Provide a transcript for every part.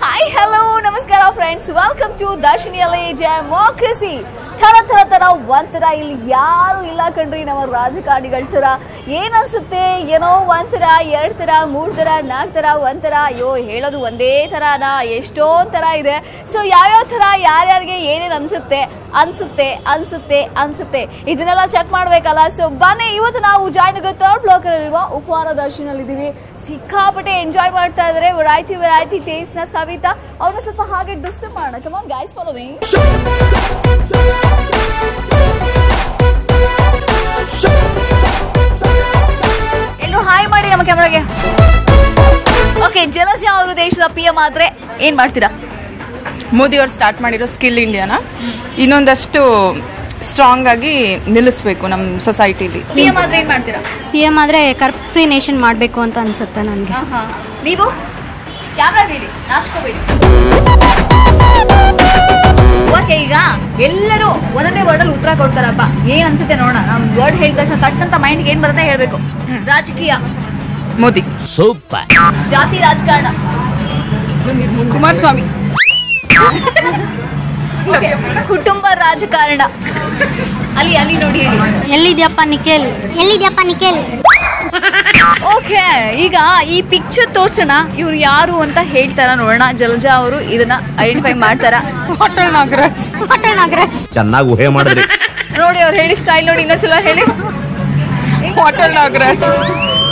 Hi hello ನಮಸ್ಕಾರ friends, welcome to ದರ್ಶಿನಿಯಲ್ಲಿ democracy. ತರ ಒಂಥರ ಇಲ್ಲಿ ಯಾರು ಇಲ್ಲ ಕಣ್ರಿ, ನಮ್ಮ ರಾಜಕಾರಣಿಗಳ ತರ. ಏನನ್ಸುತ್ತೆ ಏನೋ ಒಂಥರ, 2 ತರ, 3 ತರ, 4 ತರ, ಒಂಥರ. ಅಯ್ಯೋ ಹೇಳೋದು ಒಂದೇ ತರನ, ಎಷ್ಟೊಂದ್ ತರ ಇದೆ. ಸೊ ಯಾವ್ಯಾವ ತರ ಯಾರ್ಯಾರಿಗೆ ಏನೇನು ಅನ್ಸುತ್ತೆ ಇದನ್ನೆಲ್ಲ ಚೆಕ್ ಮಾಡ್ಬೇಕಲ್ಲ. ಸೊ ಬನ್ನಿ, ಇವತ್ತು ನಾವು ಜಯನಗರ್ 3rd ಬ್ಲಾಕ್ ಅಲ್ಲಿರುವ ಉಪಹಾರ ದರ್ಶನಲ್ಲಿ ಇದೀವಿ. ಸಿಕ್ಕಾಪಟ್ಟೆ ಎಂಜಾಯ್ ಮಾಡ್ತಾ ಇದಾರೆ. ವೆರೈಟಿ ಟೇಸ್ಟ್ ನ ಸವಿತಾ ಅವ್ರನ್ನ ಸ್ವಲ್ಪ ಹಾಗೆ ಡಿಸ್ಟರ್ಬ್ ಮಾಡೋಣ. Come on guys, follow me. ಎಲ್ಲರೂ ಹಾಯ್ ಮಾಡಿ ನಮ್ಮ ಕ್ಯಾಮರಾಗೆ. ಓಕೆ, ಜಲಜ ಅವರು ದೇಶದ PM ಆದ್ರೆ ಏನ್ ಮಾಡ್ತೀರಾ? ಮೋದಿ ಅವರು ಸ್ಟಾರ್ಟ್ ಮಾಡಿರೋ ಸ್ಕಿಲ್ ಇಂಡಿಯಾನ ಇನ್ನೊಂದಷ್ಟು ಸ್ಟ್ರಾಂಗ್ ಆಗಿ ನಿಲ್ಲಿಸಬೇಕು ನಮ್ಮ ಸೊಸೈಟಿಲಿ. PM ಆದ್ರೆ ಏನ್ ಮಾಡ್ತೀರಾ? PM ಆದ್ರೆ ಕರಪ್ಟ್ ಫ್ರೀ ನೇಷನ್ ಮಾಡಬೇಕು ಅಂತ ಅನ್ಸುತ್ತೆ ನನಗೆ. ನೀವು ಕ್ಯಾಮ್ರಾ ಹೇಳಿ, ನಾಚ್ಕೋಬೇಡಿ. ಓಕೆ, ಈಗ ಎಲ್ಲರೂ ಒಂದೊಂದೇ ವರ್ಡ್ ಅಲ್ಲಿ ಉತ್ತರ ಕೊಡ್ತಾರಪ್ಪ. ಏನ್ ಅನ್ಸುತ್ತೆ ನೋಡೋಣ. ನಮ್ ವರ್ಡ್ ಹೇಳಿದ ತಕ್ಷಣ ತಟ್ಟಂತ ಮೈಂಡ್ ಏನ್ ಬರುತ್ತೆ ಹೇಳ್ಬೇಕು. ರಾಜಕೀಯ, ಮೋದಿ. ಸೂಪರ್. ಜಾತಿ ರಾಜಕಾರಣ, ಕುಮಾರಸ್ವಾಮಿ. ಕುಟುಂಬ ರಾಜಕಾರಣ, ಅಲ್ಲಿ ನೋಡಿ ಹೇಳಿ. ಎಲ್ಲಿದ್ಯಪ್ಪ ನಿಖಿಲ್. ಓಕೆ, ಈಗ ಈ ಪಿಕ್ಚರ್ ತೋರ್ಸೋಣ, ಇವ್ರು ಯಾರು ಅಂತ ಹೇಳ್ತಾರ ನೋಡೋಣ. ಜಲಜಾ ಅವರು ಇದನ್ನ ಐಡೆಂಟಿಫೈ ಮಾಡ್ತಾರ. ಹೋಟೆಲ್ ನಾಗರಾಜ್. ಚೆನ್ನಾಗಿ ಊಹೆ ಮಾಡಿದ್ರಿ. ನೋಡಿ ಅವ್ರು ಹೇಳಿ ಸ್ಟೈಲ್ ನೋಡಿ, ಇನ್ನೊಂದ್ಸಲ ಹೇಳಿ. ಹೋಟೆಲ್ ನಾಗರಾಜ್.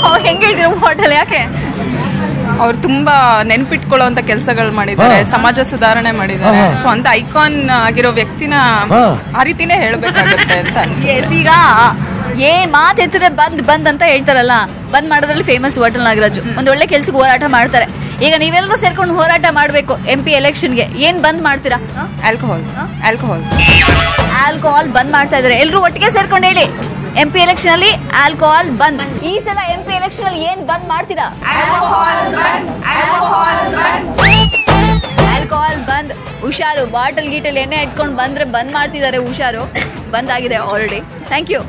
ಅವ್ರು ಹೆಂಗ್ ಹೇಳ್ತಿರೋ ಹೋಟೆಲ್, ಯಾಕೆ? ಅವ್ರು ತುಂಬಾ ನೆನ್ಪಿಟ್ಕೊಳ್ಳುವಂತ ಕೆಲಸಗಳು ಮಾಡಿದ್ದಾರೆ, ಸಮಾಜ ಸುಧಾರಣೆ ಮಾಡಿದ್ದಾರೆ. ಸೊ ಅಂತ ಐಕಾನ್ ಆಗಿರೋ ವ್ಯಕ್ತಿನ ಆ ರೀತಿನೇ ಹೇಳ್ಬೇಕಾಗುತ್ತೆ ಅಂತ ಅನ್ಸುತ್ತೆ. ಈಗ ಏನ್ ಮಾತು ಎತ್ತಿದ್ರೆ ಬಂದ್ ಅಂತ ಹೇಳ್ತಾರಲ್ಲ, ಬಂದ್ ಮಾಡೋದ್ರಲ್ಲಿ ಫೇಮಸ್ ಹೋಟೆಲ್ ನಾಗರಾಜು. ಒಂದ್ ಒಳ್ಳೆ ಕೆಲ್ಸಕ್ಕೆ ಹೋರಾಟ ಮಾಡ್ತಾರೆ. ಈಗ ನೀವೆಲ್ಲರೂ ಸೇರ್ಕೊಂಡು ಹೋರಾಟ ಮಾಡ್ಬೇಕು MP ಎಲೆಕ್ಷನ್ಗೆ. ಏನ್ ಬಂದ್ ಮಾಡ್ತೀರಾ? ಆಲ್ಕೋಹಾಲ್ ಬಂದ್ ಮಾಡ್ತಾ ಇದಾರೆ. ಎಲ್ರು ಒಟ್ಟಿಗೆ ಸೇರ್ಕೊಂಡು ಹೇಳಿ, MP ಎಲೆಕ್ಷನ್ ಅಲ್ಲಿ ಆಲ್ಕೋಹಾಲ್ ಬಂದ್. ಈ ಸಲ MP ಎಲೆಕ್ಷನ್ ಅಲ್ಲಿ ಏನ್ ಬಂದ್ ಮಾಡ್ತೀರಾ? ಆಲ್ಕೋಹಾಲ್ ಬಂದ್. ಹುಷಾರು, ಬಾಟಲ್ ಗೀಟಲ್ ಎಣ್ಣೆ ಇಟ್ಕೊಂಡು ಬಂದ್ರೆ ಬಂದ್ ಮಾಡ್ತಿದ್ದಾರೆ. ಹುಷಾರು, ಬಂದ್ ಆಗಿದೆ ಆಲ್ರೆಡಿ. Thank you.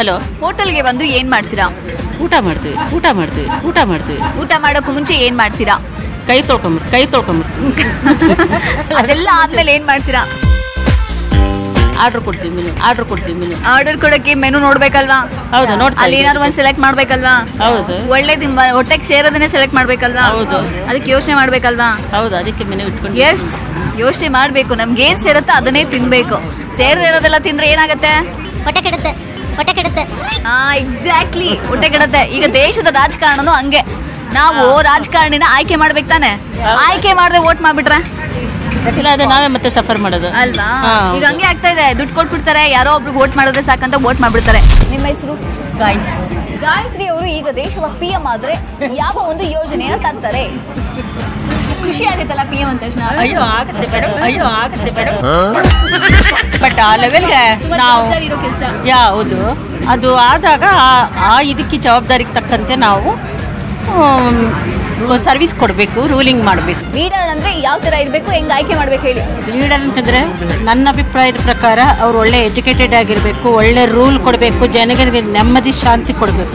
ಹಲೋ. ಹೋಟೆಲ್ಗೆ ಬಂದು ಏನ್ ಮಾಡ್ತೀರಾ? ಊಟ ಮಾಡ್ತೀವಿ. ಊಟ ಮಾಡೋಕ್ಕೂ ಮುಂಚೆ ಏನ್ ಮಾಡ್ತೀರಾ? ಕೈ ತೊಳ್ಕೊಂಬರ್ತೀವಿ. ಅದೆಲ್ಲ ಆದ್ಮೇಲೆ ಏನ್ ಮಾಡ್ತೀರಾ? ಆರ್ಡರ್ ಕೊಡ್ತೀವಿ ಮೆನು. ಆರ್ಡರ್ ಕೊಡಕ್ಕೆ ಮೆನು ನೋಡ್ಬೇಕಲ್ವಾ? ಹೌದು, ನೋಡ್ತಾ ಅಲ್ಲಿ ಏನಾದ್ರು ಒಂದ್ ಸೆಲೆಕ್ಟ್ ಮಾಡ್ಬೇಕಲ್ವಾ? ಹೌದು. ಒಳ್ಳೇದು ಹೊಟ್ಟೆಗೆ ಸೇರೋದನ್ನೇ ಸೆಲೆಕ್ಟ್ ಮಾಡ್ಬೇಕಲ್ವಾ? ಹೌದು. ಅದಕ್ಕೆ ಯೋಚನೆ ಮಾಡ್ಬೇಕಲ್ವಾ? ಹೌದು, ಅದಕ್ಕೆ ಮೆನು ಇಟ್ಕೊಂಡು. ಎಸ್, ಯೋಚನೆ ಮಾಡ್ಬೇಕು. ನಮ್ಗೆ ಏನ್ ಸೇರುತ್ತೋ ಅದನ್ನೇ ತಿನ್ಬೇಕು. ಸೇರದೇ ಇರೋದೆಲ್ಲ ತಿಂದ್ರೆ ಏನಾಗತ್ತೆ? ಹೊಟ್ಟೆ ಕೆಡುತ್ತೆ. ಎಕ್ಸಾಕ್ಟ್ಲಿ, ಹೊಟ್ಟೆ ಕೆಡುತ್ತೆ. ಈಗ ದೇಶದ ರಾಜಕಾರಣನು ಹಂಗೆ. ನಾವು ರಾಜಕಾರಣಿನ ಆಯ್ಕೆ ಮಾಡ್ಬೇಕು ತಾನೆ. ಆಯ್ಕೆ ಮಾಡದೆ ವೋಟ್ ಮಾಡ್ಬಿಟ್ರೆ ಇಲ್ಲ, ಅದು ನಾವೇ ಮತ್ತೆ ಸಫರ್ ಮಾಡೋದು ಅಲ್ವಾ? ಈಗ ಹಂಗೆ ಆಗ್ತಾ ಇದೆ. ದುಡ್ಡು ಕೊಟ್ಬಿಡ್ತಾರೆ, ಯಾರೋ ಒಬ್ರಿಗೆ ವೋಟ್ ಮಾಡಿದ್ರೆ ಸಾಕಂತ ವೋಟ್ ಮಾಡ್ಬಿಡ್ತಾರೆ. ನಿಮ್ಮ ಹೆಸರು? ಗಾಯತ್ರಿ ಅವರು ಈಗ ದೇಶದ PM ಆದ್ರೆ ಯಾವ ಒಂದು ಯೋಜನೆಯನ್ನ ತರ್ತಾರೆ? ಖುಷಿ ಆಗುತ್ತಲ್ಲ PM ಅಂದ ತಕ್ಷಣ? ಅಯ್ಯೋ ಆಗುತ್ತೆ ಮೇಡಮ್. ಬಟ್ ಆ ಲೆವೆಲ್ಗೆ ನಾವು ಯಾವುದು ಅದು ಆದಾಗ ಆ ಇದಕ್ಕೆ ಜವಾಬ್ದಾರಿಗೆ ತಕ್ಕಂತೆ ನಾವು ಸರ್ವಿಸ್ ಕೊಡಬೇಕು, ರೂಲಿಂಗ್ ಮಾಡಬೇಕು. ಲೀಡರ್ ಅಂದ್ರೆ ಯಾವ ತರ ಇರಬೇಕು, ಹೆಂಗ್ ಆಯ್ಕೆ ಮಾಡ್ಬೇಕು ಹೇಳಿ? ಲೀಡರ್ ಅಂತಂದ್ರೆ ನನ್ನ ಅಭಿಪ್ರಾಯದ ಪ್ರಕಾರ ಅವ್ರು ಒಳ್ಳೆ ಎಜುಕೇಟೆಡ್ ಆಗಿರ್ಬೇಕು, ಒಳ್ಳೆ ರೂಲ್ ಕೊಡಬೇಕು, ಜನಗಳಿಗೆ ನೆಮ್ಮದಿ ಶಾಂತಿ ಕೊಡಬೇಕು.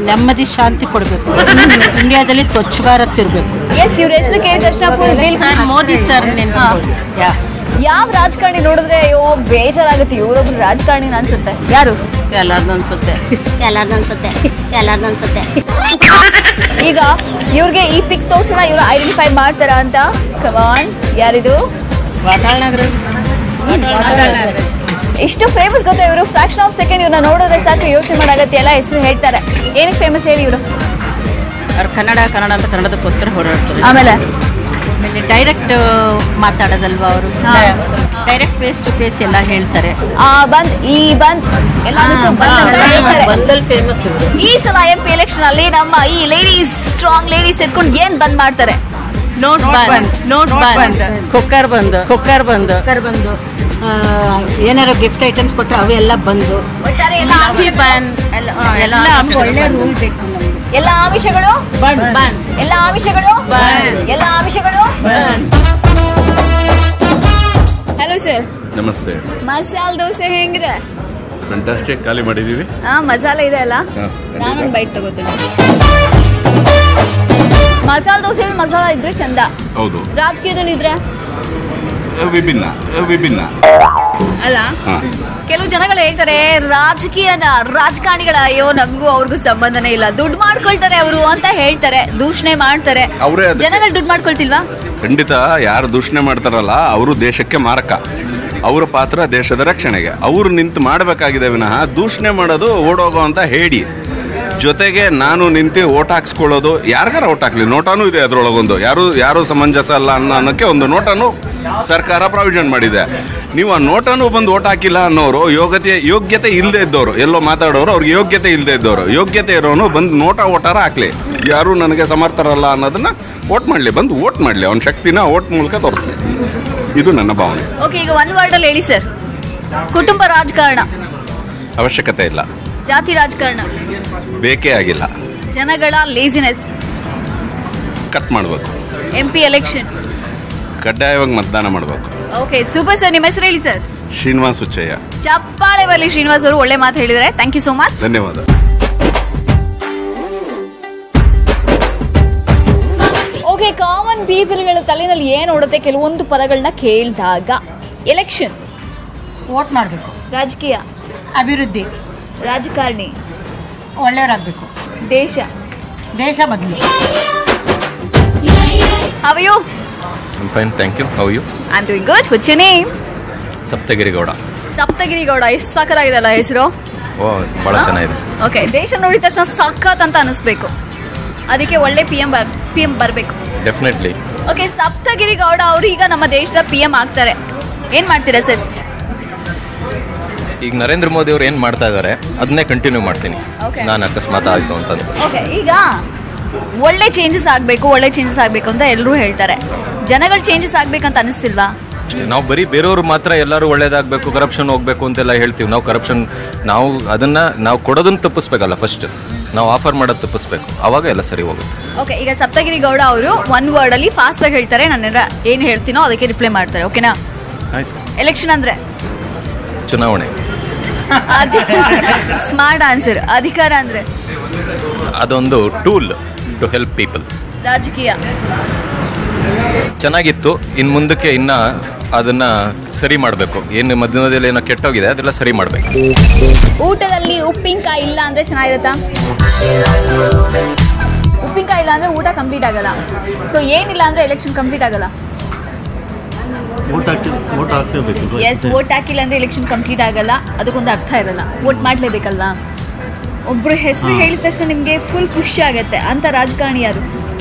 ಇಂಡಿಯಾದಲ್ಲಿ ಸ್ವಚ್ಛ ಭಾರತ್ ಇರಬೇಕು. ಎಸ್, ಇವ್ರ ಹೆಸರು ಕೇಳಿದ ತಕ್ಷಣ ಮೋದಿ ಸರ್. ಯಾವ ರಾಜಕಾರಣಿ ನೋಡಿದ್ರೆ ಅಯ್ಯೋ ಬೇಜಾರಾಗುತ್ತೆ, ಇವರೊಬ್ರು ರಾಜಕಾರಣಿ ಅನ್ಸುತ್ತೆ? ಯಾರು? ಎಲ್ಲಾರ್ದು ಅನ್ಸುತ್ತೆ. ಈಗ ಇವ್ರಿಗೆ ಈ ಪಿಕ್ ತೋರ್ಸೋಣ, ಇವ್ರು ಐಡೆಂಟಿಫೈ ಮಾಡ್ತಾರ ಅಂತ. ಕಮಾನ್, ಯಾರಿದು? ಎಷ್ಟು ಫೇಮಸ್ ಗೊತ್ತಾ ಇವರು? ಫ್ರಾಕ್ಷನ್ ಆಫ್ ಸೆಕೆಂಡ್ ಇವ್ರನ್ನ ನೋಡಿದ್ರೆ ಸಾಕು ಯೋಚನೆ ಮಾಡಾಗತ್ತೆ. ಎಲ್ಲ ಹೆಸರು ಹೇಳ್ತಾರೆ. ಏನಕ್ಕೆ ಫೇಮಸ್ ಹೇಳಿ ಇವರು? ಅವ್ರು ಕನ್ನಡ ಅಂತ ಕನ್ನಡದಕ್ಕೋಸ್ಕರ ಹೋರಾಡ್ತಾರೆ. ಆಮೇಲೆ ಡೈರೆಕ್ಟ್ ಮಾತಾಡೋದಲ್ವಾ ಅವರು? ಡೈರೆಕ್ಟ್ ಫೇಸ್ ಟು ಫೇಸ್ ಎಲ್ಲ ಹೇಳ್ತಾರೆ. ಈ ಸಲ MP ಎಲೆಕ್ಷನ್ ಅಲ್ಲಿ ನಮ್ಮ ಈ ಲೇಡೀಸ್, ಸ್ಟ್ರಾಂಗ್ ಲೇಡೀಸ್ ಎತ್ಕೊಂಡು ಏನ್ ಬಂದ್ ಮಾಡ್ತಾರೆ? ನೋಟ್ ಬಂದ್, ಕುಕ್ಕರ್ ಬಂದು ಏನಾರ ಗಿಫ್ಟ್ ಐಟಮ್ಸ್ ಕೊಟ್ಟರೆ ಅವೆಲ್ಲ ಬಂದು ಒಳ್ಳೆ ರೂಲ್ ಬೇಕು. ಎಲ್ಲ ಆಮಿಷಗಳು ಹಲೋ ಸರ್, ನಮಸ್ತೆ. ಮಸಾಲೆ ದೋಸೆ ಹೆಂಗಿದೆ? ಫ್ಯಾಂಟಾಸ್ಟಿಕ್ ಖಾಲಿ ಮಾಡಿದೀವಿ. ಮಸಾಲೆ ಇದೆ ಅಲ್ಲ, ನಾನೊಂದು ಬೈಟ್ ತಗೋತೀನಿ. ಮಸಾಲೆ ದೋಸೆಯಲ್ಲಿ ಮಸಾಲ ಇದ್ರೆ ಚಂದ. ಹೌದು. ರಾಜಕೀಯದಲ್ಲಿ ಇದ್ರೆ ವಿಭಿನ್ನ ವಿಭಿನ್ನ ಅಲ್ಲ. ಕೆಲವು ಜನಗಳು ಹೇಳ್ತಾರೆ ರಾಜಕಾರಣಿಗಳ ಅಯ್ಯೋ ನಮಗೂ ಅವ್ರಿಗೂ ಸಂಬಂಧನೇ ಇಲ್ಲ, ದುಡ್ಡು ಮಾಡ್ಕೊಳ್ತಾರೆ ಅವರು ಅಂತ ಹೇಳ್ತಾರೆ, ದೂಷಣೆ ಮಾಡ್ತಾರೆ. ಜನಗಳು ದುಡ್ಡು ಮಾಡ್ಕೊಳ್ತಿಲ್ವಾ? ಖಂಡಿತ. ಯಾರು ದೂಷಣೆ ಮಾಡ್ತಾರಲ್ಲ ಅವರು ದೇಶಕ್ಕೆ ಮಾರಕ. ಅವರ ಪಾತ್ರ ದೇಶದ ರಕ್ಷಣೆಗೆ. ಅವರು ನಿಂತು ಮಾಡಬೇಕಾಗಿದೆ ವಿನಃ ದೂಷಣೆ ಮಾಡೋದು ಓಡೋಗೋ ಅಂತ ಹೇಳಿ. ಜೊತೆಗೆ ನಾನು ನಿಂತು ಓಟ್ ಹಾಕ್ಸ್ಕೊಳ್ಳೋದು, ಯಾರಿಗಾರ ಓಟ್ ಹಾಕ್ಲಿ, ನೋಟಾನೂ ಇದೆ ಅದರೊಳಗೊಂದು. ಯಾರು ಸಮಂಜಸ ಅಲ್ಲ ಅನ್ನೋಕ್ಕೆ ಒಂದು ನೋಟನ್ನು ಸರ್ಕಾರ ಪ್ರಾವಿಷನ್ ಮಾಡಿದೆ. ನೀವು ಆ ನೋಟನ್ನು ಬಂದು ಓಟ್ ಹಾಕಿಲ್ಲ ಅನ್ನೋರು ಯೋಗ್ಯತೆ ಇಲ್ಲದೆ ಇದ್ದವರು, ಎಲ್ಲೋ ಮಾತಾಡೋರು ಅವ್ರಿಗೆ ಯೋಗ್ಯತೆ ಇಲ್ಲದೆ ಇದ್ದವರು. ಯೋಗ್ಯತೆ ಇರೋನು ಬಂದು ಓಟಾರ ಹಾಕ್ಲಿ. ಯಾರು ನನಗೆ ಸಮರ್ಥರಲ್ಲ ಅನ್ನೋದನ್ನ ಓಟ್ ಮಾಡಲಿ, ಬಂದು ಓಟ್ ಮಾಡಲಿ. ಅವನ ಶಕ್ತಿನ ಓಟ್ ಮೂಲಕ ತೋರಿಸ್ಲಿ. ಇದು ನನ್ನ ಭಾವನೆ. ಓಕೆ, ಈಗ ಒನ್ ವರ್ಡ್ ಅಲ್ಲಿ ಹೇಳಿ ಸರ್. ಕುಟುಂಬ ರಾಜಕಾರಣ ಅವಶ್ಯಕತೆ ಇಲ್ಲ. ಜಾತಿ ರಾಜಕಾರಣ ಬೇಕೇ ಆಗಿಲ್ಲ. ಜನಗಳ ಲೇಸಿನೆಸ್ ಕಟ್ ಮಾಡಬೇಕು. MP ಎಲೆಕ್ಷನ್ ಕಡ್ಡಾಯವಾಗಿ ಮತದಾನ ಮಾಡಬೇಕು. Okay, super sir. ನಿಮ್ಮ ಹೆಸರು ಹೇಳಿ ಸರ್. ಶ್ರೀನಿವಾಸ್ ಹುಚ್ಚಯ್ಯ. ಚಪ್ಪಾಳೆ ಬರಲಿ ಶ್ರೀನಿವಾಸ್ ಅವರು, ಒಳ್ಳೆ ಮಾತು ಹೇಳಿದರೆ. Thank you so much. ಧನ್ಯವಾದ. ಓಕೆ, ಕಾಮನ್ ಪೀಪಲ್ಗಳ ತಲೆನಲ್ಲಿ ಏನು ಓಡುತ್ತೆ ಕೆಲವೊಂದು ಪದಗಳನ್ನ ಕೇಳಿದಾಗ? ಎಲೆಕ್ಷನ್, ವೋಟ್ ಮಾಡಬೇಕು. ರಾಜಕೀಯ, ಅಭಿವೃದ್ಧಿ, ರಾಜಕಾರಣಿ, ಒಳ್ಳೆಯವರಾಗಬೇಕು. ದೇಶ ಬದಲು. How are you? I'm fine, thank you. How are you? I'm doing good. What's your name? Saptagiri Gowda. ಎಷ್ಟು ಸಾಕರಾಗಿದೆಲ್ಲ ಹೆಸರು. ಬಹಳ ಚೆನ್ನಾಗಿದೆ. ಓಕೆ, ದೇಶ ನೋಡಿದ ತಕ್ಷಣ ಸಖತ್ ಅಂತ ಅನಿಸ್ಬೇಕು, ಅದಕ್ಕೆ ಒಳ್ಳೆ PM ಬರಬೇಕು. ಡೆಫಿನೆಟ್ಲಿ. ಓಕೆ, ಸಪ್ತಗಿರಿ ಗೌಡ ಅವರು ಈಗ ನಮ್ಮ ದೇಶದ PM ಆಗ್ತಾರೆ. ಏನ್ ಮಾಡ್ತೀರಾ ಸರ್? ಈಗ ನರೇಂದ್ರ ಮೋದಿ ಅವರು ಏನ್ ಮಾಡ್ತಾ ಇದ್ದಾರೆ ಅದನ್ನೇ ಕಂಟಿನ್ಯೂ ಮಾಡ್ತೀನಿ ನಾನು, ಅಕಸ್ಮಾತ್ ಆಯ್ತು ಅಂತಂದ್ರೆ. ಓಕೆ, ಈಗ ಒಳ್ಳೆ ಚೇಂಜಸ್ ಆಗಬೇಕು ಅಂತ ಎಲ್ಲರೂ ಹೇಳ್ತಾರೆ. ಜನಗಳು ಚೇಂಜಸ್ ಆಗ್ಬೇಕಂತ ಅನಿಸ್ತಿಲ್ವಾ? ನಾವು ಬರೀ ಬೇರೆಯವರು ಮಾತ್ರ ಎಲ್ಲರೂ ಒಳ್ಳೇದಾಗಬೇಕು, ಕರಪ್ಷನ್ ಹೋಗ್ಬೇಕು ಅಂತೆಲ್ಲ ಹೇಳ್ತೀವಿ. ನಾವು ನಾವು ಕೊಡೋದನ್ನ ತಪ್ಪಿಸ್ಬೇಕಲ್ಲ. ಫಸ್ಟ್ ನಾವು ಆಫರ್ ಮಾಡೋದು ತಪ್ಪಿಸ್ಬೇಕು, ಅವಾಗ ಎಲ್ಲ ಸರಿ ಹೋಗುತ್ತೆ. ಓಕೆ, ಈಗ ಸಪ್ತಗಿರಿ ಗೌಡ ಅವರು ಒನ್ ವರ್ಡ್ ಅಲ್ಲಿ ಫಾಸ್ಟ್ ಆಗಿ ಹೇಳ್ತಾರೆ, ನಾನು ಏನು ಹೇಳ್ತೀನೋ ಅದಕ್ಕೆ ರಿಪ್ಲೈ ಮಾಡ್ತಾರೆ. ಓಕೆನಾ? ಆಯ್ತು. ಎಲೆಕ್ಷನ್ ಅಂದ್ರೆ ಚುನಾವಣೆ. Smart answer. ಅಧಿಕಾರ ಅಂದ್ರೆ ಅದೊಂದು ಟೂಲ್ ಟು ಹೆಲ್ಪ್ ಪೀಪಲ್. ರಾಜಕೀಯ ಚೆನ್ನಾಗಿತ್ತು, ಇನ್ನು ಮುಂದಕ್ಕೆ ಅದನ್ನ ಸರಿ ಮಾಡಬೇಕು. ಏನು ಮಧ್ಯದಲ್ಲಿ ಏನೋ ಕೆಟ್ಟೋಗಿದೆ ಅದೆಲ್ಲ ಸರಿ ಮಾಡಬೇಕು. ಊಟದಲ್ಲಿ ಉಪ್ಪಿನಕಾಯಿ ಇಲ್ಲ ಅಂದ್ರೆ ಚೆನ್ನಾಗಿರುತ್ತಾ? ಉಪ್ಪಿನಕಾಯಿ ಇಲ್ಲ ಅಂದ್ರೆ ಊಟ ಕಂಪ್ಲೀಟ್ ಆಗಲ್ಲ. ಸೊ ಏನಿಲ್ಲ ಅಂದ್ರೆ ಎಲೆಕ್ಷನ್ ಕಂಪ್ಲೀಟ್ ಆಗಲ್ಲ. ವೋಟ್ ಹಾಕಿಲ್ಲ ಅಂದ್ರೆ ಎಲೆಕ್ಷನ್ ಕಂಪ್ಲೀಟ್ ಆಗಲ್ಲ. ಅದಕ್ಕೊಂದು ಅರ್ಥ ಇರಲ್ಲ. ವೋಟ್ ಮಾಡ್ಲೇಬೇಕಲ್ವಾ? ಒಬ್ರು ಹೆಸರು ಹೇಳಿದ ತಕ್ಷಣ ನಿಮ್ಗೆ ಫುಲ್ ಖುಷಿ ಆಗತ್ತೆ ಅಂತ ರಾಜಕಾರಣಿ ಯಾರು?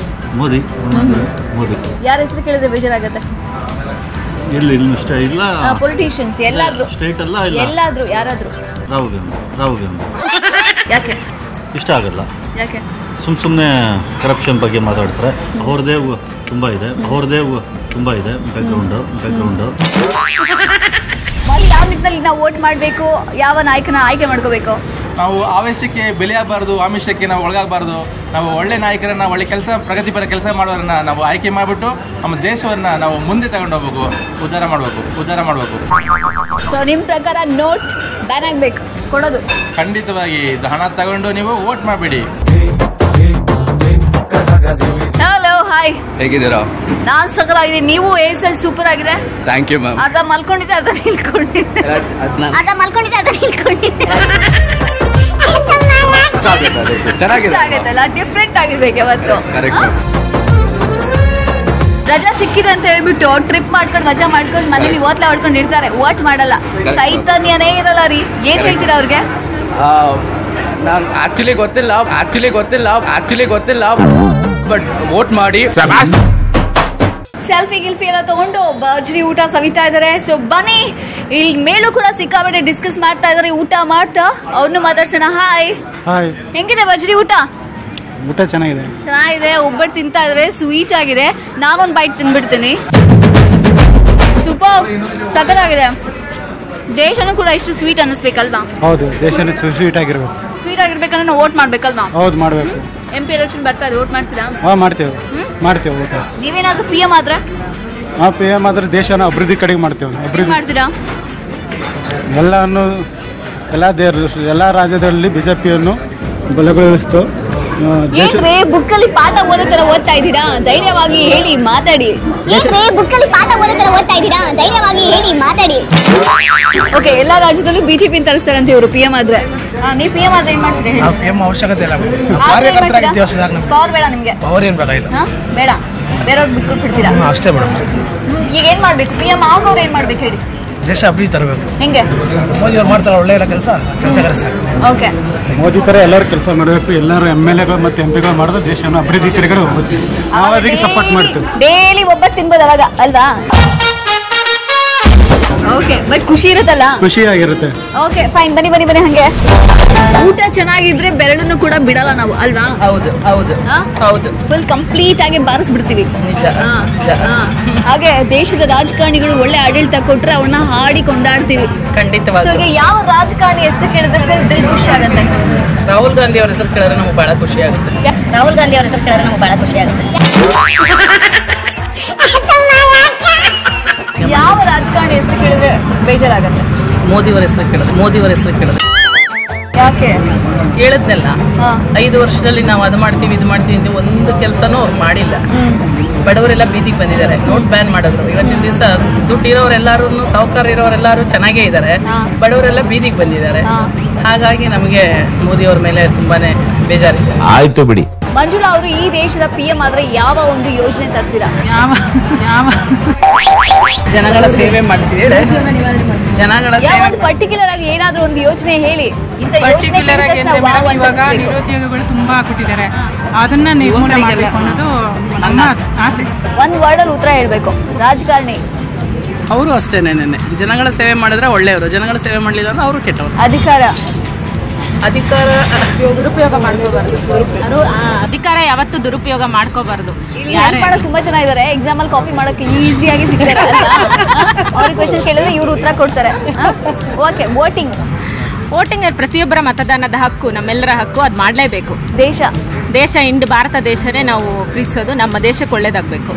ಮೋದಿ. ಯಾರ ಹೆಸರು ಕೇಳಿದ್ರೆ ಬೇಜಾರಾಗತ್ತೆ? ಪೊಲಿಟಿಷಿಯನ್ಸ್ ಎಲ್ಲಾದ್ರೂ ಯಾರಾದ್ರೂ? ರಾಹುಲ್ ಗಾಂಧಿ. ಯಾಕೆ ಇಷ್ಟ ಆಗಲ್ಲ? ಯಾಕೆ? ಸುಮ್ಮನೆ ಕರಪ್ಷನ್ ಬಗ್ಗೆ ಮಾತಾಡ್ತಾರೆ. ಅವ್ರದೇ ತುಂಬಾ ಇದೆ ಬ್ಯಾಕ್ಗ್ರೌಂಡು. ಯಾವ ನಿಟ್ಟಿನಲ್ಲಿ ನಾವು ವೋಟ್ ಮಾಡಬೇಕು? ಯಾವ ನಾಯಕನ ಆಯ್ಕೆ ಮಾಡ್ಕೋಬೇಕು? ನಾವು ಆವೇಶಕ್ಕೆ ಬೆಲೆಯಾಗಬಾರ್ದು, ಆಮಿಷಕ್ಕೆ ನಾವು ಒಳಗಾಗಬಾರ್ದು. ನಾವು ಒಳ್ಳೆ ನಾಯಕರನ್ನ, ಒಳ್ಳೆ ಪ್ರಗತಿಪರ ಕೆಲಸ ಮಾಡೋರನ್ನ ನಾವು ಆಯ್ಕೆ ಮಾಡಿಬಿಟ್ಟು ನಮ್ಮ ದೇಶವನ್ನ ನಾವು ಮುಂದೆ ತಗೊಂಡು ಹೋಗ್ಬೇಕು, ಉದ್ಧಾರ ಮಾಡಬೇಕು. ಸೊ ನಿಮ್ಮ ಪ್ರಕಾರ ನೋಟ್ ಬ್ಯಾನ್ ಆಗಬೇಕು ಕೊಡೋದು? ಖಂಡಿತವಾಗಿ. ಹಣ ತಗೊಂಡು ನೀವು ವೋಟ್ ಮಾಡಬೇಡಿ. ಹಲೋ, ಹಾಯ್, ಹೇಗಿದ್ದೀರಾ? ನಾನ್ ಸಕಲಾಗಿದ್ದೀನಿ. ನೀವು ಏಸಲ್ ಸೂಪರ್ ಆಗಿದೆ. Thank you ma'am. ಅರ್ಧ ಮಲ್ಕೊಂಡಿದ್ದೆ, ಅರ್ಧ ನಿಲ್ಕೊಂಡಿದ್ದೆ. ಚೆನ್ನಾಗಿತ್ತಲ್ಲ, ಡಿಫ್ರೆಂಟ್ ಆಗಿರ್ಬೇಕು ಯಾವತ್ತು. ರಜಾ ಸಿಕ್ಕಿದೆ ಅಂತ ಹೇಳ್ಬಿಟ್ಟು ಟ್ರಿಪ್ ಮಾಡ್ಕೊಂಡು ಮಜಾ ಮಾಡ್ಕೊಂಡು ಮನೇಲಿ ಓತ್ಲೆ ಹೊಡ್ಕೊಂಡು ಇರ್ತಾರೆ, ವೋಟ್ ಮಾಡಲ್ಲ. ಚೈತನ್ಯನೇ ಇರಲ್ಲ ರೀ. ಏನ್ ಹೇಳ್ತೀರಾ ಅವ್ರಿಗೆ? ನಾನು ಆಕ್ಚುಲಿ ಗೊತ್ತಿಲ್ಲ ಬಟ್ ವೋಟ್ ಮಾಡಿ. ಸೆಲ್ಫಿ ಗಿಲ್ಫಿ ಎಲ್ಲ ತಗೊಂಡು ಭರ್ಜರಿ ಊಟ ಸವಿತಾ ಇದಾರೆ. ಸೊ ಬನ್ನಿ, ಇಲ್ಲಿ ಮೇಲೂ ಕೂಡ ಸಿಕ್ಕಾಬಿಟ್ಟೆ ಡಿಸ್ಕಸ್ ಮಾಡ್ತಾ ಇದಾರೆ ಊಟ ಮಾಡ್ತಾ. ಅವ್ರನ್ನು ಮಾತಾಡ್ಸೋಣ. ಹಾಯ್, ಹೆಂಗಿದೆ ಭರ್ಜರಿ ಊಟ? ಚೆನ್ನಾಗಿದೆ. ಒಬ್ಬಟ್ಟು ತಿಂತಾ ಇದ್ರೆ ಸ್ವೀಟ್ ಆಗಿದೆ. ನಾನೊಂದು ಬೈಟ್ ತಿಂದ್ಬಿಡ್ತೀನಿ. ಸೂಪರ್, ಸಖತ್ತಾಗಿದೆ. ದೇಶನೂ ಕೂಡ ಇಷ್ಟು ಸ್ವೀಟ್ ಅನ್ನಿಸ್ಬೇಕಲ್ವಾ? ಹೌದು, ದೇಶನೂ ಸ್ವೀಟ್ ಆಗಿರ್ಬೇಕು. ಸ್ವೀಟ್ ಆಗಿರ್ಬೇಕಂದ್ರೆ ನಾವು ವೋಟ್ ಮಾಡ್ಬೇಕಲ್ವಾ? ಹೌದು, ಮಾಡಬೇಕು. MP ಎಲೆಕ್ಷನ್ ಬರ್ತಾ ಇದೆ, ವೋಟ್ ಮಾಡ್ತೀರಾ? ಮಾಡ್ತೇವೆ ಊಟ. ನೀವೇನಾದ್ರೂ PM ಆದ್ರೆ? PM ಆದ್ರೆ ದೇಶನ ಅಭಿವೃದ್ಧಿ ಕಡೆಗೆ ಮಾಡ್ತೇವೆ. ಮಾಡ್ತೀರಾ? ಎಲ್ಲಾನು ಎಲ್ಲ ರಾಜ್ಯದಲ್ಲಿ ಬಿಜೆಪಿಯನ್ನು ಬಲಗೊಳಿಸ್ತು. ಏನ್ರಿ ಬುಕ್ಕಲ್ಲಿ ಪಾಠ ಓದೋ ತರ ಓದ್ತಾ ಇದ್ದೀರಾ? ಧೈರ್ಯವಾಗಿ ಹೇಳಿ, ಮಾತಾಡಿ. ಬುಕ್ಕಲ್ಲಿ ಪಾಠ ಓದೋ ತರ ಓದ್ತಾ ಇದ್ದೀರಾ? ಧೈರ್ಯವಾಗಿ ಹೇಳಿ, ಮಾತಾಡಿ. ಓಕೆ, ಎಲ್ಲಾ ರಾಜ್ಯದಲ್ಲೂ ಬಿಜೆಪಿ ತರಿಸ್ತಾರಂತೆ ಇವರು PM ಆದ್ರೆ. ನೀವು PM ಆದ್ರೆ ಏನ್ ಮಾಡ್ತೀರಿ? PM ಅವಶ್ಯಕತೆ ಇಲ್ಲ. ಪವರ್ ಬೇಡ ನಿಮ್ಗೆ? ಪವರ್ ಏನ್ ಬೇಕಾಗಿಲ್ಲ. ಬೇಡ, ಬೇರೆಯವ್ರು ಬಿಟ್ಟು ಬಿಡ್ತೀರಾ? ಅಷ್ಟೇ ಮೇಡಮ್. ಈಗ ಏನ್ ಮಾಡ್ಬೇಕು? PM ಆಗೋರು ಏನ್ ಮಾಡ್ಬೇಕು ಹೇಳಿ? ದೇಶ ಅಭಿವೃದ್ಧಿ ತರಬೇಕು. ಹೆಂಗೆ? ಮೋದಿ ಅವ್ರು ಮಾಡ್ತಾರ ಒಳ್ಳೆ ಕೆಲಸಗಾರ ಸಾಕು. ಓಕೆ, ಮೋದಿ ತರ ಎಲ್ಲರೂ ಕೆಲಸ ಮಾಡಬೇಕು. ಎಲ್ಲರೂ MLAಗಳು ಮತ್ತು MP ಗಳು ಮಾಡಿದ್ರೆ ದೇಶನ ಅಭಿವೃದ್ಧಿ ಕಡೆಗಡೆ ಹೋಗುತ್ತೆ. ನಾವು ಅದಕ್ಕೆ ಸಪೋರ್ಟ್ ಮಾಡ್ತೀವಿ. ಡೈಲಿ ಒಬ್ಬಟ್ಟು ತಿನ್ಬೋದು ಅವಾಗ ಅಲ್ವಾ? ಓಕೆ, ಬಟ್ ಖುಷಿ ಇರುತ್ತಲ್ಲ? ಖುಷಿಯಾಗಿರುತ್ತೆ. Okay, fine. ಬನ್ನಿ ಹಂಗೆ. ಊಟ ಚೆನ್ನಾಗಿದ್ರೆ ಬೆರಳನ್ನು ಕೂಡ ಬಿಡಲ್ಲ ನಾವು ಅಲ್ವಾ? ಹೌದು ಫುಲ್ ಕಂಪ್ಲೀಟ್ ಆಗಿ ಬಾರಿಸ್ಬಿಡ್ತೀವಿ. ಹಾಗೆ ದೇಶದ ರಾಜಕಾರಣಿಗಳು ಒಳ್ಳೆ ಆಡಳಿತ ಕೊಟ್ರೆ ಅವನ್ನ ಹಾಡಿ ಕೊಂಡಾಡ್ತೀವಿ. ಖಂಡಿತವಾಗಿ. ಸೊ ಈಗ ಯಾವ ರಾಜಕಾರಣಿ ಹೆಸರು ಕೇಳಿದ್ರೆ ಫುಲ್ ದಿಲ್ ಖುಷಿ ಆಗುತ್ತೆ? ರಾಹುಲ್ ಗಾಂಧಿ ಅವರ ಹೆಸರು ಕೇಳಿದ್ರೆ ನಮ್ಗೆ ಬಹಳ ಖುಷಿ ಆಗುತ್ತೆ. ರಾಹುಲ್ ಗಾಂಧಿ ಅವರ ಹೆಸರು ಕೇಳಿದ್ರೆ ನಮ್ಗೆ ಬಹಳ ಖುಷಿ ಆಗುತ್ತೆ. ಯಾವ ರಾಜಕಾರಣಿ ಹೆಸರು ಕೇಳಿದ್ರೆ ಬೇಜಾರಾಗತ್ತೆ? ಮೋದಿಯವರ ಹೆಸರು ಕೇಳಿದ್ರೆ ಯಾಕೆ? ಹೇಳಿದ್ನೆಲ್ಲ 5 ವರ್ಷದಲ್ಲಿ ನಾವು ಅದು ಮಾಡ್ತೀವಿ ಇದು ಮಾಡ್ತೀವಿ ಅಂತ ಒಂದು ಕೆಲಸನೂ ಅವ್ರು ಮಾಡಿಲ್ಲ. ಬಡವರೆಲ್ಲ ಬೀದಿಗೆ ಬಂದಿದ್ದಾರೆ. ನೋಟ್ ಬ್ಯಾನ್ ಮಾಡಿದ್ರು. ಇವತ್ತಿನ ದಿವಸ ದುಡ್ಡು ಇರೋರೆಲ್ಲರೂ, ಸಾಹುಕಾರ ಇರೋರೆಲ್ಲರೂ ಚೆನ್ನಾಗೇ ಇದ್ದಾರೆ. ಬಡವರೆಲ್ಲ ಬೀದಿಗೆ ಬಂದಿದ್ದಾರೆ. ಹಾಗಾಗಿ ನಮಗೆ ಮೋದಿಯವ್ರ ಮೇಲೆ ತುಂಬಾನೇ ಬೇಜಾರಿದೆ. ಆಯ್ತು ಬಿಡಿ. ಮಂಜುಳಾ ಅವರು ಈ ದೇಶದ PM ಆದ್ರೆ ಯಾವ ಒಂದು ಯೋಜನೆ ತರ್ತೀರಾ? ಜನಗಳ ಸೇವೆ ಮಾಡ್ತೀವಿ. ಯಾವ ಪರ್ಟಿಕ್ಯುಲರ್ ಆಗಿ ಏನಾದ್ರೂ ಒಂದು ಯೋಜನೆ ಹೇಳಿ. ಇವಾಗ ನಿರುದ್ಯೋಗಗಳು ತುಂಬಾ ಕೊಟ್ಟಿದ್ದಾರೆ, ಅದನ್ನ ನಿರ್ಮೂಲನೆ ಮಾಡಬೇಕು ಅನ್ನೋದು ನನ್ನ ಆಸೆ. ಒಂದ್ ವರ್ಡ್ ಅಲ್ಲಿ ಉತ್ತರ ಹೇಳ್ಬೇಕು. ರಾಜಕಾರಣಿ ಅವರು ಅಷ್ಟೇನೆ. ಜನಗಳ ಸೇವೆ ಮಾಡಿದ್ರೆ ಒಳ್ಳೆಯವರು, ಜನಗಳ ಸೇವೆ ಮಾಡಲಿಲ್ಲ ಅಂದ್ರೆ ಅವರು ಕೆಟ್ಟವರು. ಅಧಿಕಾರ ದುರುಪಯೋಗ ಮಾಡ್ಕೋಬಾರ್ದು. ಅಧಿಕಾರ ಯಾವತ್ತೂ ದುರುಪಯೋಗ ಮಾಡ್ಕೋಬಾರ್ದು. ತುಂಬಾ ಜನ ಇದಾರೆ ಎಕ್ಸಾಮ್ ಅಲ್ಲಿ ಕಾಪಿ ಮಾಡಕ್ಕೆ ಈಸಿಯಾಗಿ ಸಿಗ್ತಾರೆ. ಅವ್ರಿಗೆ ಕ್ವೆಶ್ಚನ್ ಕೇಳಿದ್ರೆ ಇವ್ರು ಉತ್ತರ ಕೊಡ್ತಾರೆ. ಓಕೆ, ವೋಟಿಂಗ್ ಪ್ರತಿಯೊಬ್ಬರ ಮತದಾನದ ಹಕ್ಕು, ನಮ್ಮೆಲ್ಲರ ಹಕ್ಕು. ಅದು ಮಾಡಲೇಬೇಕು. ದೇಶ ಭಾರತ ದೇಶನೇ ನಾವು ಪ್ರೀತಿಸೋದು. ನಮ್ಮ ದೇಶಕ್ಕೆ ಒಳ್ಳೇದಾಗಬೇಕು.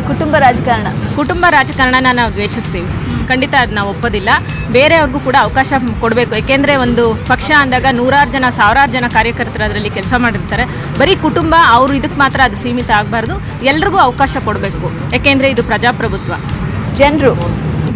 ಕುಟುಂಬ ರಾಜಕಾರಣನ ನಾವು ದ್ವೇಷಿಸ್ತೀವಿ. ಖಂಡಿತ ಅದು ನಾವು ಒಪ್ಪೋದಿಲ್ಲ. ಬೇರೆಯವ್ರಿಗೂ ಕೂಡ ಅವಕಾಶ ಕೊಡಬೇಕು. ಏಕೆಂದರೆ ಒಂದು ಪಕ್ಷ ಅಂದಾಗ 100 ಜನ 1000 ಜನ ಕಾರ್ಯಕರ್ತರು ಅದರಲ್ಲಿ ಕೆಲಸ ಮಾಡಿರ್ತಾರೆ. ಬರೀ ಕುಟುಂಬ ಅವರು ಇದಕ್ಕೆ ಮಾತ್ರ ಅದು ಸೀಮಿತ ಆಗಬಾರ್ದು. ಎಲ್ರಿಗೂ ಅವಕಾಶ ಕೊಡಬೇಕು. ಏಕೆಂದರೆ ಇದು ಪ್ರಜಾಪ್ರಭುತ್ವ.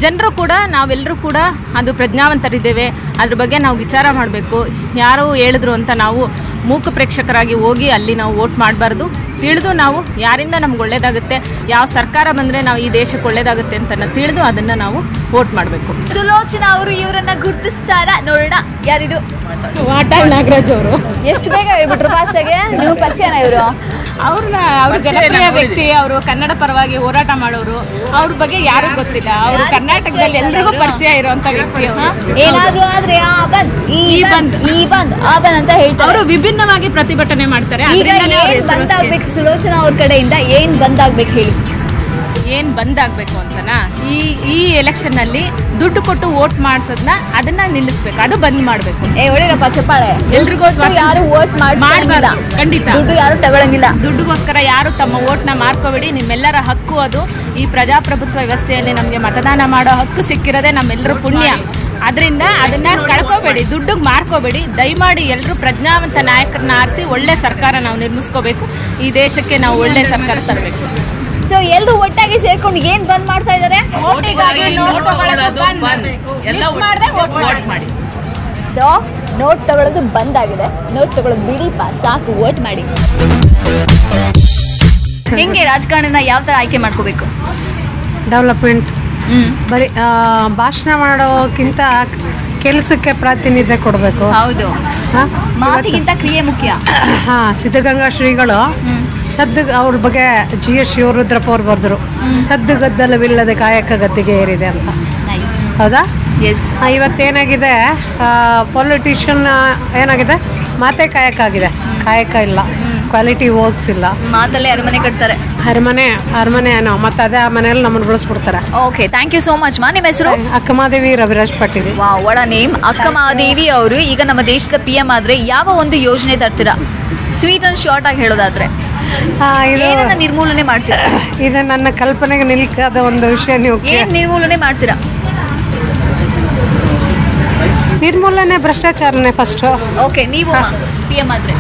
ಜನರು ಕೂಡ, ನಾವೆಲ್ಲರೂ ಕೂಡ ಅದು ಪ್ರಜ್ಞಾವಂತರಿದ್ದೇವೆ. ಅದ್ರ ಬಗ್ಗೆ ನಾವು ವಿಚಾರ ಮಾಡಬೇಕು. ಯಾರು ಹೇಳಿದ್ರು ಅಂತ ನಾವು ಮೂಕ ಪ್ರೇಕ್ಷಕರಾಗಿ ಹೋಗಿ ಅಲ್ಲಿ ನಾವು ವೋಟ್ ಮಾಡಬಾರ್ದು. ತಿಳಿದು ನಾವು ಯಾರಿಂದ ನಮ್ಗೆ ಒಳ್ಳೇದಾಗುತ್ತೆ, ಯಾವ ಸರ್ಕಾರ ಬಂದರೆ ನಾವು ಈ ದೇಶಕ್ಕೆ ಒಳ್ಳೇದಾಗುತ್ತೆ ಅಂತ ತಿಳಿದು ಅದನ್ನು ನಾವು ವೋಟ್ ಮಾಡಬೇಕು. ಸುಲೋಚನಾ ಅವರು ಇವರನ್ನ ಗುರುತಿಸ್ತಾರ? ನೋಡೋಣ. ಯಾರಿದು? ವಾಟಾಳ್ ನಾಗರಾಜ್ ಅವರು. ಎಷ್ಟು ಬೇಗ ಹೇಳ್ಬಿಟ್ರು ಫಾಸ್ಟಾಗೆ. ನೀವು ಪರಿಚಯನ ಇವರು? ಅವರು ಜನಪ್ರಿಯ ವ್ಯಕ್ತಿ. ಅವರು ಕನ್ನಡ ಪರವಾಗಿ ಹೋರಾಟ ಮಾಡೋರು. ಅವ್ರ ಬಗ್ಗೆ ಯಾರು ಗೊತ್ತಿಲ್ಲ. ಅವರು ಕರ್ನಾಟಕದಲ್ಲಿ ಎಲ್ರಿಗೂ ಪರಿಚಯ ಇರುವಂತ ವ್ಯಕ್ತಿ. ಏನಾದ್ರು ಆದ್ರೆ ಈ ಬಂದ್ ಅಂತ ಹೇಳ್ತಾರೆ. ಅವರು ವಿಭಿನ್ನವಾಗಿ ಪ್ರತಿಭಟನೆ ಮಾಡ್ತಾರೆ. ಸುಲೋಚನಾ ಅವ್ರ ಕಡೆಯಿಂದ ಏನ್ ಬಂದಾಗ್ಬೇಕು ಹೇಳಿ? ಏನ್ ಬಂದಾಗಬೇಕು ಅಂತನಾ? ಈ ಎಲೆಕ್ಷನ್ ನಲ್ಲಿ ದುಡ್ಡು ಕೊಟ್ಟು ವೋಟ್ ಮಾಡಿಸೋದನ್ನ ಅದನ್ನ ನಿಲ್ಲಿಸ್ಬೇಕು. ಅದು ಬಂದ್ ಮಾಡ್ಬೇಕು. ಒಳ್ಳೆಯಪ್ಪ ಚಪ್ಪಾಳೆ. ಎಲ್ರಿಗೂ ಯಾರು ವೋಟ್ ಮಾಡಬಾರ್ದು. ಖಂಡಿತ ದುಡ್ಡು ಯಾರು ತಗೊಳಂಗಿಲ್ಲ. ದುಡ್ಡುಗೋಸ್ಕರ ಯಾರು ತಮ್ಮ ವೋಟ್ನ ಮಾರ್ಕೋಬೇಡಿ. ನಿಮ್ಮೆಲ್ಲರ ಹಕ್ಕು ಅದು. ಈ ಪ್ರಜಾಪ್ರಭುತ್ವ ವ್ಯವಸ್ಥೆಯಲ್ಲಿ ನಮಗೆ ಮತದಾನ ಮಾಡೋ ಹಕ್ಕು ಸಿಕ್ಕಿರೋದೇ ನಮ್ಮೆಲ್ಲರೂ ಪುಣ್ಯ. ಅದರಿಂದ ಅದನ್ನ ಕಳ್ಕೋಬೇಡಿ, ದುಡ್ಡಿಗೆ ಮಾರ್ಕೋಬೇಡಿ. ದಯಮಾಡಿ ಎಲ್ಲರೂ ಪ್ರಜ್ಞಾವಂತ ನಾಯಕರನ್ನ ಆರಿಸಿ ಒಳ್ಳೆ ಸರ್ಕಾರ ನಾವು ನಿರ್ಮಿಸ್ಕೋಬೇಕು. ಈ ದೇಶಕ್ಕೆ ನಾವು ಒಳ್ಳೆ ಸರ್ಕಾರ ತರಬೇಕು. ಸೊ ಎಲ್ಲರೂ ಒಟ್ಟಾಗಿ ಸೇರ್ಕೊಂಡು ಏನ್ ಬಂದ್ ಮಾಡ್ತಾ ಇದಾರೆ? ಸೊ ನೋಟ್ ತಗೊಳ್ಳೋದು ಬಂದ್ ಆಗಿದೆ. ನೋಟ್ ತಗೊಳ್ಳೋದು ಬಿಡಿಪ, ಸಾಕು, ವೋಟ್ ಮಾಡಿ. ಹೆಂಗೆ ರಾಜಕಾರಣನ ಯಾವ ತರ ಆಯ್ಕೆ ಮಾಡ್ಕೋಬೇಕು? ಡೆವಲಪ್ಮೆಂಟ್. ಬರೀ ಭಾಷಣ ಮಾಡೋಕ್ಕಿಂತ ಕೆಲಸಕ್ಕೆ ಪ್ರಾತಿನಿಧ್ಯ ಕೊಡಬೇಕು. ಹೌದು, ಮಾತಿಗಿಂತ ಕ್ರಿಯೆ ಮುಖ್ಯ. ಸಿದ್ಧಗಂಗಾ ಶ್ರೀಗಳು ಅವ್ರ ಬಗ್ಗೆ GS ಶಿವರುದ್ರಪ್ಪ ಅವ್ರು ಬರೆದ್ರು, ಸದ್ದು ಗದ್ದಲವಿಲ್ಲದೆ ಕಾಯಕ ಗದ್ದಿಗೆ ಏರಿದೆ ಅಂತ. ಹೌದಾ? ಇವತ್ತೇನಾಗಿದೆ, ಪೊಲಿಟಿಷಿಯನ್ ಏನಾಗಿದೆ, ಮಾತೆ ಕಾಯಕ ಆಗಿದೆ. ಕಾಯಕ ಇಲ್ಲ, ಕ್ವಾಲಿಟಿ ವರ್ಕ್ಸ್ ಇಲ್ಲ. ಮಾತಲ್ಲೇ ಅರಮನೆ ಕಟ್ತಾರೆ. ಅರಮನೆ ಏನೋ ಮತ್ತೆ ಅದೇ ಆ ಮನೆಯಲ್ಲಿ ನಮ್ಮನ್ನು ಬೆಳೆಸ್ಬಿಡ್ತಾರೆ. Okay, thank you so much ಮಾ. ನಿಮ್ಮ ಹೆಸರು? ಅಕ್ಕಮಾದೇವಿ ರವಿರಾಜ್ ಪಾಟೀಲ್. ಒಳ ನೇಮ್. ಅಕ್ಕಮಾದೇವಿ ಅವರು ಈಗ ನಮ್ಮ ದೇಶದ PM ಆದ್ರೆ ಯಾವ ಒಂದು ಯೋಜನೆ ತರ್ತೀರಾ? ಸ್ವೀಟ್ ಅಂಡ್ ಶಾರ್ಟ್ ಆಗಿ ಹೇಳೋದಾದ್ರೆ ನಿರ್ಮೂಲನೆ ಮಾಡ್ತೀರಾ? ಇದು ನನ್ನ ಕಲ್ಪನೆಗೆ ನಿಲ್ಕಾದ ಒಂದು ವಿಷಯ. ನೀವು ನಿರ್ಮೂಲನೆ ಮಾಡ್ತೀರಾ? ನಿರ್ಮೂಲನೆ ಭ್ರಷ್ಟಾಚಾರನೇ ಫಸ್ಟು. ಓಕೆ, ನೀವು PM ಆದ್ರೆ?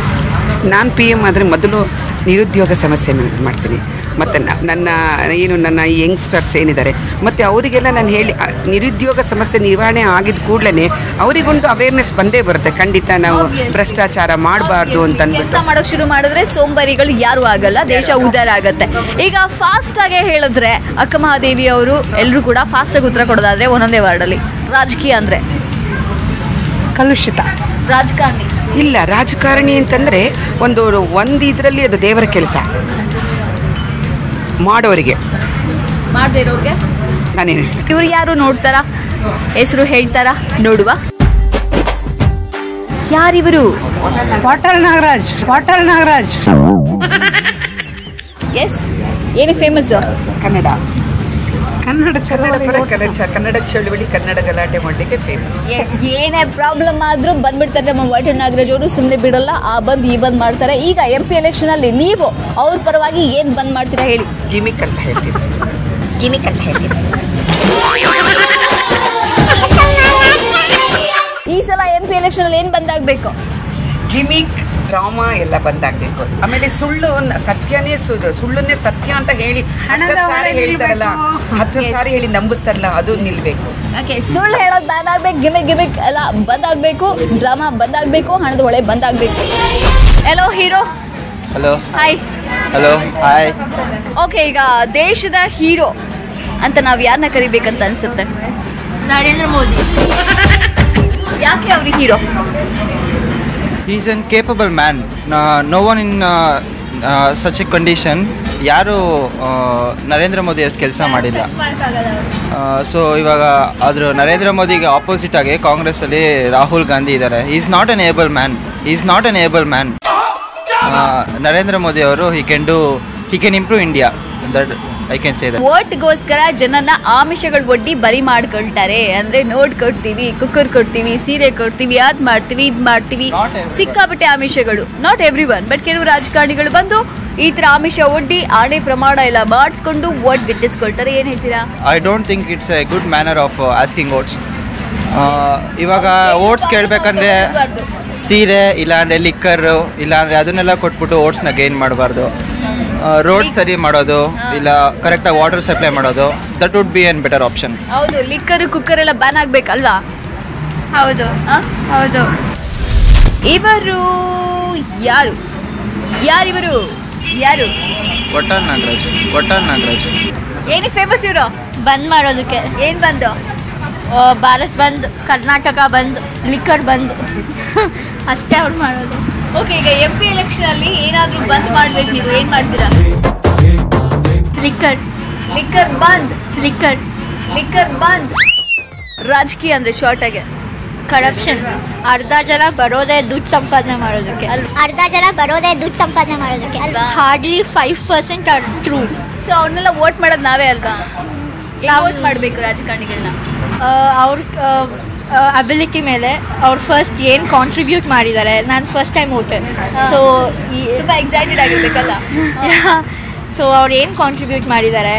ನಾನು PM ಆದರೆ ಮೊದಲು ನಿರುದ್ಯೋಗ ಸಮಸ್ಯೆ ಮಾಡ್ತೀನಿ. ಮತ್ತು ನನ್ನ ಯಂಗ್ಸ್ಟರ್ಸ್ ಏನಿದ್ದಾರೆ ಮತ್ತು ಅವರಿಗೆಲ್ಲ ನಾನು ಹೇಳಿ ನಿರುದ್ಯೋಗ ಸಮಸ್ಯೆ ನಿವಾರಣೆ ಆಗಿದ ಕೂಡಲೇ ಅವರಿಗೊಂದು ಅವೇರ್ನೆಸ್ ಬಂದೇ ಬರುತ್ತೆ. ಖಂಡಿತ ನಾವು ಭ್ರಷ್ಟಾಚಾರ ಮಾಡಬಾರ್ದು ಅಂತ ಕೆಲಸ ಮಾಡೋಕೆ ಶುರು ಮಾಡಿದ್ರೆ ಸೋಂಬೇರಿಗಳು ಯಾರು ಆಗಲ್ಲ, ದೇಶ ಉದ್ಧಾರ ಆಗುತ್ತೆ. ಈಗ ಫಾಸ್ಟ್ ಆಗಿ ಹೇಳಿದ್ರೆ ಅಕ್ಕ ಮಹಾದೇವಿ ಅವರು ಎಲ್ಲರೂ ಕೂಡ ಫಾಸ್ಟ್ ಆಗಿ ಉತ್ತರ ಕೊಡೋದಾದ್ರೆ ಒಂದೊಂದೇ ವಾರ್ಡಲ್ಲಿ ರಾಜಕೀಯ ಅಂದ್ರೆ ಕಲುಷಿತ. ರಾಜಕಾರಣಿ ಇಲ್ಲ, ರಾಜಕಾರಣಿ ಅಂತಂದರೆ ಒಂದು ಇದರಲ್ಲಿ ಅದು ದೇವರ ಕೆಲಸ ಮಾಡೋರಿಗೆ, ಮಾಡದೇ ಇರೋರಿಗೆ ನಾನೇನು ಇವ್ರು ಯಾರು ನೋಡ್ತಾರ, ಹೆಸರು ಹೇಳ್ತಾರ, ನೋಡುವ. ಯಾರಿವರು? ವಾಟರ್ ನಾಗರಾಜ್. ಎಸ್, ಏನು ಫೇಮಸ್? ಕನ್ನಡ ಚಳವಳಿ, ಕನ್ನಡ ಗಲಾಟೆ ಮಾಡಲಿಕ್ಕೆ ಫೇಮಸ್. ಏನೇ ಪ್ರಾಬ್ಲಮ್ ಆದ್ರೂ ಬಂದ್ಬಿಡ್ತಾರೆ ನಮ್ಮ ವಾಟರ್ ನಾಗರಾಜ್ ಅವರು, ಸುಮ್ಮನೆ ಬಿಡಲ್ಲ. ಆ ಬಂದ್ ಈ ಬಂದ್ ಮಾಡ್ತಾರೆ. ಈಗ MP ಎಲೆಕ್ಷನ್ ಅಲ್ಲಿ ನೀವು ಅವ್ರ ಪರವಾಗಿ ಏನ್ ಬಂದ್ ಮಾಡ್ತೀರಾ ಹೇಳಿ? ಗಿಮಿಕ್ ಅಂತ ಹೇಳ್ತೀವಿ. ಈ ಸಲ MP ಎಲೆಕ್ಷನ್ ಅಲ್ಲಿ ಏನ್ ಬಂದಾಗಬೇಕು? ಗಿಮಿಕ್, ಡ್ರಾಮಾ ಎಲ್ಲ ಬಂದಾಗಬೇಕು. ಆಮೇಲೆ ಸುಳ್ಳನ್ನೇ ಸತ್ಯ ಅಂತ ಹೇಳಿ 10 ಸಾರಿ ಹೇಳಿ ನಂಬಿಸ್ತಾರಲ್ಲ, ಅದು ನಿಲ್ಬೇಕು. ಓಕೆ, ಸುಳ್ಳು ಹೇಳೋದು ಬ್ಯಾನ್ ಆಗ್ಬೇಕು, ಗಿಮಿಕ್ ಎಲ್ಲ ಬಂದಾಗಬೇಕು, ಡ್ರಾಮಾ ಬಂದಾಗಬೇಕು, ಹಣದ ಹೊಳೆ ಬಂದಾಗಬೇಕು. Hello hero. Hello hi. Hello hi. Okay, ಈಗ ದೇಶದ ಹೀರೋ ಅಂತ ನಾವು ಯಾರನ್ನ ಕರಿಬೇಕಂತ ಅನ್ಸುತ್ತೆ? ನರೇಂದ್ರ ಮೋದಿ. ಯಾಕೆ ಅವ್ರಿಗೆ hero? He is an capable man. No one in such a condition. ಯಾರು ನರೇಂದ್ರ ಮೋದಿ ಅಷ್ಟು ಕೆಲಸ ಮಾಡಿಲ್ಲ. ಸೊ ಇವಾಗ ಆದರೂ ನರೇಂದ್ರ ಮೋದಿಗೆ ಆಪೋಸಿಟ್ ಆಗಿ ಕಾಂಗ್ರೆಸ್ಸಲ್ಲಿ ರಾಹುಲ್ ಗಾಂಧಿ ಇದ್ದಾರೆ. Is not an Abel man. Narendra Modi ಅವರು he can improve India. That I can say that. ವೋಟ್ಗೋಸ್ಕರ ಜನನ ಆಮಿಷಗಳು ಒಡ್ಡಿ ಬರಿ ಮಾಡ್ಕೊಳ್ತಾರೆ. ಅಂದ್ರೆ ನೋಟ್ ಕೊಡ್ತೀವಿ, ಕುಕ್ಕರ್ ಕೊಡ್ತೀವಿ, ಸೀರೆ ಕೊಡ್ತೀವಿ, ಅದ್ ಮಾಡ್ತೀವಿ, ಇದ್ ಮಾಡ್ತೀವಿ, ಸಿಕ್ಕಾಪಟ್ಟೆ ಆಮಿಷಗಳು. ನಾಟ್ ಎವ್ರಿ ಒನ್, ಬಟ್ ಕೆಲವು ರಾಜಕಾರಣಿಗಳು ಬಂದು ಈ ತರ ಆಮಿಷ ಒಡ್ಡಿ ಆಣೆ ಪ್ರಮಾಣ ಎಲ್ಲ ಮಾಡಿಸ್ಕೊಂಡು ವೋಟ್ ಗಿಟ್ಟಿಸ್ಕೊಳ್ತಾರೆ. ಏನ್ ಹೇಳ್ತೀರಾ? I don't think it's A good manner of asking votes. ಇವಾಗ ವೋಟ್ಸ್ ಕೇಳಬೇಕಂದ್ರೆ ಸೀರೆ ಇಲ್ಲಾಂದರೆ ಲಿಕ್ಕರು ಇಲ್ಲಾಂದರೆ ಅದನ್ನೆಲ್ಲ ಕೊಟ್ಬಿಟ್ಟು ವೋಟ್ಸ್ನ ಗೇನ್ ಮಾಡಬಾರ್ದು. ರೋಡ್ ಸರಿ ಮಾಡೋದು ಇಲ್ಲ ಕರೆಕ್ಟಾಗಿ ವಾಟರ್ ಸಪ್ಲೈ ಮಾಡೋದು, that would be N better option. ಹೌದು, ಲಿಕ್ಕರ್ ಕುಕ್ಕರ್ ಎಲ್ಲ ಬ್ಯಾನ್ ಆಗ್ಬೇಕಲ್ವಾ? ಹೌದು. ಇವರು ಯಾರಿವರು? ವಾಟರ್ ನಾಗರಾಜ್. ಏನು ಫೇಮಸ್ ಇವರು? ಬಂದ್ ಮಾಡೋದಕ್ಕೆ. ಏನ್ ಬಂದು? ಭಾರತ್ ಬಂದ್, ಕರ್ನಾಟಕ ಬಂದ್, ಲಿಕ್ಕರ್ ಬಂದ್ ಅಷ್ಟೇ ಅವ್ರು ಮಾಡೋದು. ಓಕೆ, ಈಗ MP ಎಲೆಕ್ಷನ್ ಅಲ್ಲಿ ಏನಾದ್ರೂ ಬಂದ್ ಮಾಡ್ಬೇಕು, ನೀವು ಏನ್ ಮಾಡ್ತೀರಾ? ಲಿಕ್ಕರ್ ಬಂದ್. ರಾಜಕೀಯ ಅಂದ್ರೆ ಶಾರ್ಟ್ ಆಗಿ ಕರಪ್ಷನ್. ಅರ್ಧ ಜನ ಬರೋದೇ ದುಡ್ಡು ಸಂಪಾದನೆ ಮಾಡೋದಕ್ಕೆ. Hardly 5% are true. ಸೊ ಅವ್ರನ್ನೆಲ್ಲ ವೋಟ್ ಮಾಡೋದು ನಾವೇ ಅಲ್ವಾ? ವೋಟ್ ಮಾಡ್ಬೇಕು ರಾಜಕಾರಣಿಗಳನ್ನ. ಅವ್ರ ಅಬಿಲಿಟಿ ಮೇಲೆ ಅವ್ರು ಫಸ್ಟ್ ಏನು ಕಾಂಟ್ರಿಬ್ಯೂಟ್ ಮಾಡಿದ್ದಾರೆ. ನಾನು ಫಸ್ಟ್ ಟೈಮ್ ವೋಟರ್, ಸೊ ತುಂಬ ಎಕ್ಸೈಟೆಡ್ ಆಗಿರ್ಬೇಕಲ್ಲ. ಸೊ ಅವ್ರು ಏನು ಕಾಂಟ್ರಿಬ್ಯೂಟ್ ಮಾಡಿದ್ದಾರೆ,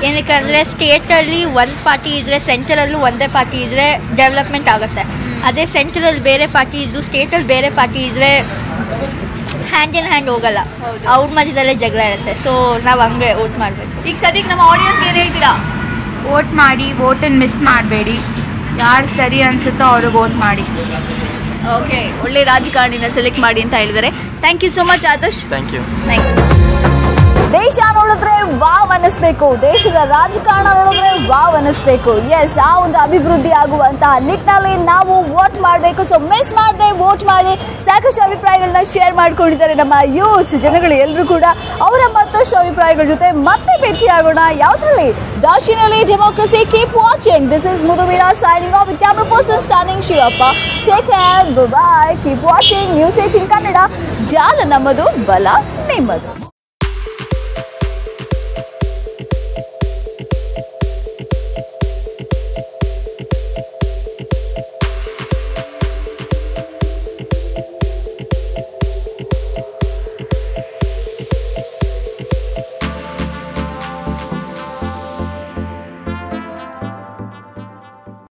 ಏನಕ್ಕೆ ಸ್ಟೇಟಲ್ಲಿ ಒಂದು ಪಾರ್ಟಿ ಇದ್ದರೆ ಸೆಂಟ್ರಲ್ಲೂ ಒಂದೇ ಪಾರ್ಟಿ ಇದ್ದರೆ ಡೆವಲಪ್ಮೆಂಟ್ ಆಗುತ್ತೆ. ಅದೇ ಸೆಂಟ್ರಲ್ಲಿ ಬೇರೆ ಪಾರ್ಟಿ ಇದ್ದು ಸ್ಟೇಟಲ್ಲಿ ಬೇರೆ ಪಾರ್ಟಿ ಇದ್ದರೆ ಹ್ಯಾಂಡ್ ಇನ್ ಹ್ಯಾಂಡ್ ಹೋಗಲ್ಲ, ಅವ್ರ ಮಧ್ಯದಲ್ಲೇ ಜಗಳ ಇರುತ್ತೆ. ಸೊ ನಾವು ಹಂಗೆ ವೋಟ್ ಮಾಡಬೇಕು. ಈಗ ಸದ್ಯಕ್ಕೆ ನಮ್ಮ ಆಡಿಯನ್ಸ್ಗೆ ಏನು ಹೇಳ್ತೀರಾ? ವೋಟ್ ಮಾಡಿ, ವೋಟನ್ನು ಮಿಸ್ ಮಾಡಬೇಡಿ. ಯಾರು ಸರಿ ಅನ್ಸುತ್ತೋ ಅವರು ವೋಟ್ ಮಾಡಿ. ಓಕೆ, ಒಳ್ಳೆ ರಾಜಕಾರಣಿನ ಸೆಲೆಕ್ಟ್ ಮಾಡಿ ಅಂತ ಹೇಳಿದ್ದಾರೆ. Thank you so much Adarsh. Thank you. ದೇಶ ನೋಡಿದ್ರೆ ವಾವ್ ಅನ್ನಿಸ್ಬೇಕು, ದೇಶದ ರಾಜಕಾರಣ ನೋಡಿದ್ರೆ ವಾವ್ ಅನ್ನಿಸ್ಬೇಕು. ಎಸ್, ಆ ಒಂದು ಅಭಿವೃದ್ಧಿ ಆಗುವಂತಹ ನಿಟ್ಟಿನಲ್ಲಿ ನಾವು ವೋಟ್ ಮಾಡಬೇಕು. ಸೊ ಮಿಸ್ ಮಾಡದೆ ವೋಟ್ ಮಾಡಿ. ಸಾಕಷ್ಟು ಅಭಿಪ್ರಾಯಗಳನ್ನ ಶೇರ್ ಮಾಡ್ಕೊಂಡಿದ್ದಾರೆ ನಮ್ಮ ಯೂತ್ ಜನಗಳು ಎಲ್ಲರೂ ಕೂಡ. ಅವರ ಮತ್ತಷ್ಟು ಅಭಿಪ್ರಾಯಗಳ ಜೊತೆ ಮತ್ತೆ ಭೇಟಿ ಆಗೋಣ. ಯಾವ್ದ್ರಲ್ಲಿ? ದಾರ್ಶಿನಿಯಲ್ಲಿ democracy. Keep watching. This is Muduveera signing off with camera person standing Shivappa. Take care, bye. Keep watching news 18 Kannada. ಜಾಲ ನಮ್ಮದು, ಬಲ ನಿಮ್ಮದು.